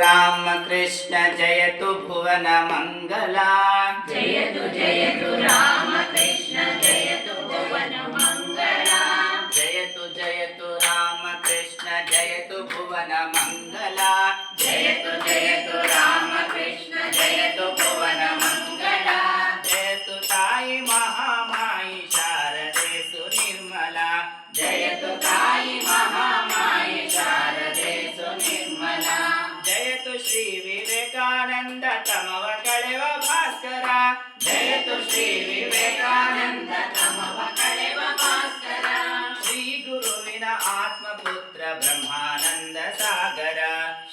रामकृष्ण जयतु भुवन मंगला। जयतु जयतु रामकृष्ण जयतु भुवन मंगला। जयतु जयतु रामकृष्ण जयतु भुवन मंगला। जयतु जयतु रामकृष्ण जयतु भुवन मंगला। जयतु ताई महामाई शारदे सुनिर्मला। जयतु ताई महामाई शारदे सुनिर्मला। जयतु श्री विवेकानंद तमव कಳೆವ ಭಾಸ್ಕರ। जयतु श्री विवेकानंद तमव कಳೆವ ಭಾಸ್ಕರ। ಶ್ರೀ ಗುರುವಿನ ಆತ್ಮಪುತ್ರ ಬ್ರಹ್ಮಾನಂದ ಸಾಗರ।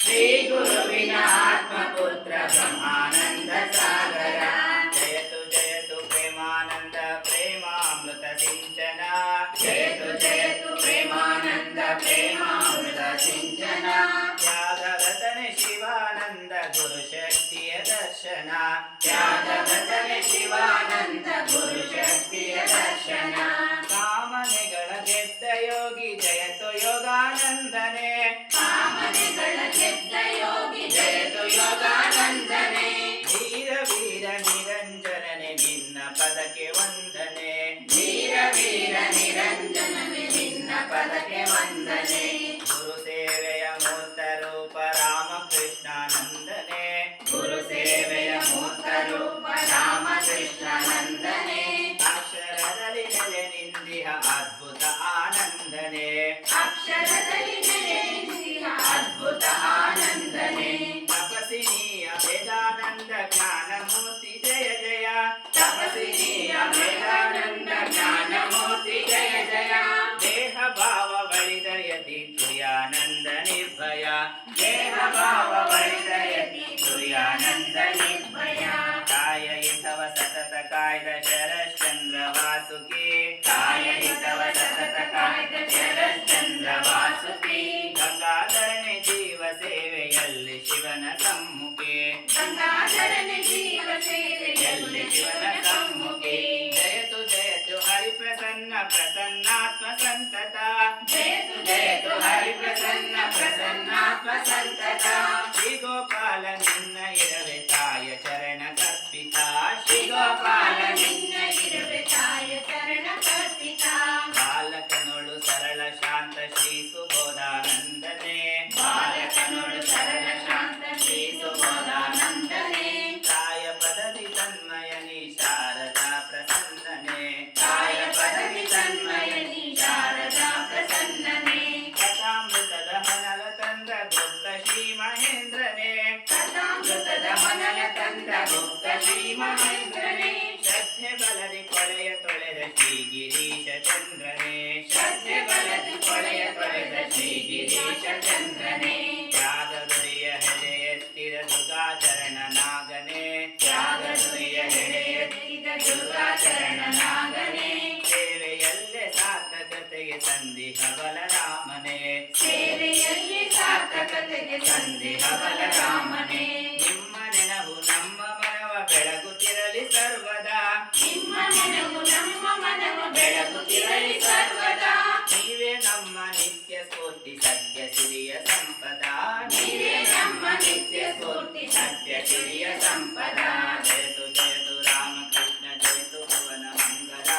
ಶ್ರೀ ಗುರುವಿನ ಆತ್ಮಪುತ್ರ ಬ್ರಹ್ಮಾನಂದ ಸಾಗರ। ಜಯತು ಜಯತು ಪ್ರೇಮಾನಂದ ಪ್ರೇಮಾಮೃತ ಸಿಂಚನ। ಜಯತು ಜಯತು ಪ್ರೇಮಾನಂದ ಪ್ರೇಮಾಮೃತ ಸಿಂಚನ। ತ್ಯಾಗರತನೆ ಶಿವಾನಂದ ಗುರು ಶಕ್ತಿಯ ದರ್ಶನ। ತ್ಯಾಗರತನೆ ಶಿವಾನಂದ ಗುರು ಶಕ್ತಿಯ ದರ್ಶನ। ಕಾಮನೆಗಳ ಗೆದ್ದ ಯೋಗಿ ಜಯತು ಯೋಗಾನಂದನೆ। ಕಾಮನೆಗಳ ಗೆದ್ದ ಯೋಗಿ ಜಯತು ಯೋಗಾನಂದನೆ। ವೀರ ವೀರ ನಿರಂಜನನೆ ನಿನ್ನ ಪದಕ್ಕೆ ವಂದನೆ। ವೀರ ವೀರ ನಿರಂಜನನೆ ನಿನ್ನ ಪದಕ್ಕೆ ವಂದನೆ। ಗುರು ಸೇವೆಯ ಮೂರ್ತ ರೂಪ ರಾಮಕೃಷ್ಣಾನಂದನೆ। ಗುರು ಸೇವೆಯ ಮೂರ್ತ ರೂಪ ರಾಮಕೃಷ್ಣಾನಂದನೆ। ಅಕ್ಷರದಲ್ಲಿ ನೆಲೆ ನಿಂದಿಹ ಅದ್ಭುತ ಆನಂದನೆ। ಅಕ್ಷರದಲ್ಲಿ ನೆಲೆ ನಿಂತಿಹ ಅದ್ಭುತ ಆನಂದನೆ। ತಪಸಿನಿಯ ವೇದಾನಂದ ಜ್ಞಾನಮೂರ್ತಿ ಜಯ ಜಯ। ತಪಸ್ವಿನಿಯ ವೇದಾನಂದ ಜ್ಞಾನಮೂರ್ತಿ ಜಯ ಜಯ। ದೇಹ ಭಾವ ಬಳಿದಯತಿ ತುರ್ಯಾನಂದ ನಿರ್ಭಯ। ದೇಹ ಭಾವ ಬಳಿದಯತಿ ತುರ್ಯಾನಂದ ನಿರ್ಭಯ। ಕಾಯ ಹಿತವ ಸತತ ಕಾಯ್ದ ಶರಶ್ಚಂದ್ರ ವಾಸುಕಿ। ಕಾಯ ಹಿತವ ಸತತ ಕಾಯ್ದ ಶರಶ್ಚಂದ್ರ ವಾಸುಕಿ। ಗಂಗಾಧರನೆ ಜೀವ ಸೇವೆಯಲ್ಲಿ ಶಿವನ ಸಮ್ಮುಖಿ। ಗಂಗಾಧರನೆ ಜೀವ ಸೇವೆಯಲ್ಲಿ ಶಿವನ ಸಮ್ಮುಖಿ। ಜಯತು ಜಯತು ಹರಿಪ್ರಸನ್ನ ಪ್ರಸನ್ನಾತ್ಮ ಸಂತತ। ಜಯತು ಜಯತು ಹರಿಪ್ರಸನ್ನ ಪ್ರಸನ್ನಾತ್ಮ ಸಂತತ। ಶ್ರೀ ಗೋಪಾಲ ನಿನ್ನ ಇರವೆ ತಾಯ ಚರಣ ಕರ್ಪಿತ। ಶ್ರೀ ಗೋಪಾಲ ನಿನ್ನ ಇರುವೆ ತಾಯ ಚರಣ ಕರ್ಪಿತ। ಬಾಲಕನೊಳು ಸರಳ ಶಾಂತ ಶ್ರೀ ಸುಬೋಧಾನಂದನೆ। ಬಾಲಕನೊಳು ಸರಳ ಶಾಂತ ಶ್ರೀ ಸುಬೋಧಾನಂದನೆ। ತಾಯ ಪದವಿ ತನ್ಮಯನಿ ಶಾರದಾ ಪ್ರಸನ್ನನೆ। ತಾಯ ಪದವಿ ತನ್ಮಯನಿ ಶಾರದಾ ಪ್ರಸನ್ನನೆ। ಕಥಾಮೃತದ ಮನಲ ತಂದ ಗುಪ್ತ ಶ್ರೀ ಮಹೇಂದ್ರನೇ। ಕಥಾಮೃತದ ಮನಲ ತಂದ ಗುಪ್ತ ಶ್ರೀ ಮಹೇಂದ್ರನೇ। ಶ್ರದ್ಧೆ ಬಲದಿ ಕೊಳೆಯ ತೊಳೆದ ಶ್ರೀ ಗಿರೀಶ ಚಂದ್ರನೇ। ಶ್ರದ್ಧೆ ಬಲದಿ ಕೊಳೆಯ ತೊಳೆದ ಶ್ರೀ ಗಿರೀಶ ಚಂದ್ರನೇ। ತ್ಯಾಗದುರಿಯ ಹೆಡೆ ಎತ್ತಿದ ದುರ್ಗಾಚರಣ ನಾಗನೇ। ತ್ಯಾಗದುರಿಯ ಹೆಡೆ ಎತ್ತಿದ ದುರ್ಗಾಚರಣ ನಾಗನೇ। ಸೇವೆಯಲ್ಲೇ ಸಾರ್ಥಕತೆಗೆ ಸಂದಿಹ ಬಲರಾಮನೇ। ಸೇವೆಯಲ್ಲಿ ಸಾರ್ಥಕತೆಗೆ ಸಂದಿಹ ಬಲರಾಮನೇ। ನಿಮ್ಮ ನೆನಹು ನಮ್ಮ ಮನವ ಬೆಳಗುತ್ತಿರಲಿ ಸರ್ವದಾ। ನಿಮ್ಮ ನೆನಪು ನಮ್ಮ ಮನವ ಬೆಳಗುತ್ತಿರಲಿ ಸರ್ವದಾ। ನೀವೇ ನಮ್ಮ ನಿತ್ಯ ಸ್ಫೂರ್ತಿ ಸತ್ಯ ಸಿರಿಯ ಸಂಪದ। ನೀವೇ ನಮ್ಮ ನಿತ್ಯ ಸ್ಫೂರ್ತಿ ಸತ್ಯ ಸಿರಿಯ ಸಂಪದ। ಜಯತು ಜಯತು ರಾಮಕೃಷ್ಣ ಜಯತು ಭುವನ ಮಂಗಲ।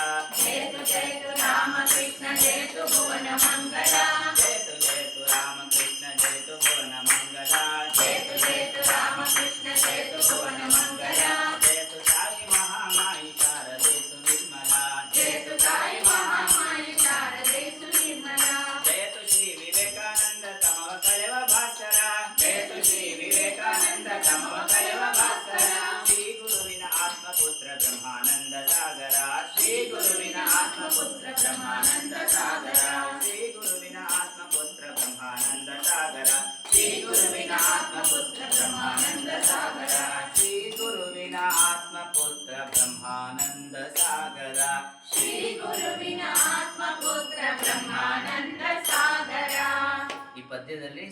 ಜಯತು ಜಯತು ರಾಮಕೃಷ್ಣ ಜಯತು ಭುವನ ಮಂಗಲ। ಜಯತು ಜಯತು ರಾಮಕೃಷ್ಣ ಜಯತು ಭುವನ ಮಂಗಲ। ಜಯತು ಜಯತು ರಾಮಕೃಷ್ಣ ಜಯತು ಭುವನ ಮಂಗಲ। ಜಯತು ತಾಯಿ ಮಹಾಮಾಯಿ ಶಾರದೆ ಸುನಿರ್ಮಲಾ। ಜಯತು ತಾಯಿ ಮಹಾಮಾಯಿ ಶಾರದೆ ಸುನಿರ್ಮಲಾ। ಜಯತು ಶ್ರೀ ವಿವೇಕಾನಂದ ತಮವ ಕಳೆವ ಭಾಸ್ಕರ। ಜಯತು ಶ್ರೀ ವಿವೇಕಾನಂದ ತಮವ ಕಳೆವ ಭಾಸ್ಕರ। ಶ್ರೀ ಗುರುವಿನ ಆತ್ಮಪುತ್ರ ಬ್ರಹ್ಮಾನಂದ ಸಾಗರ। ಶ್ರೀ ಗುರುವಿನ ಆತ್ಮಪುತ್ರ ಬ್ರಹ್ಮಾನಂದ ಸಾಗರ। ಶ್ರೀ ಗುರುವಿನ ಆತ್ಮಪುತ್ರ ಬ್ರಹ್ಮಾನಂದ ಸಾಗರ। ಶ್ರೀ ಗುರುವಿನ ಆತ್ಮಪುತ್ರ ಬ್ರಹ್ಮಾನಂದ ಸಾಗರ। ಶ್ರೀ ಗುರುವಿನ ಆತ್ಮಪುತ್ರ ಬ್ರಹ್ಮಾನಂದ ಸಾಗರ। ಶ್ರೀ ಗುರುವಿನ ಆತ್ಮಪುತ್ರ ಬ್ರಹ್ಮಾನಂದ ಸಾಗರ। ಈ ಪದ್ಯದಲ್ಲಿ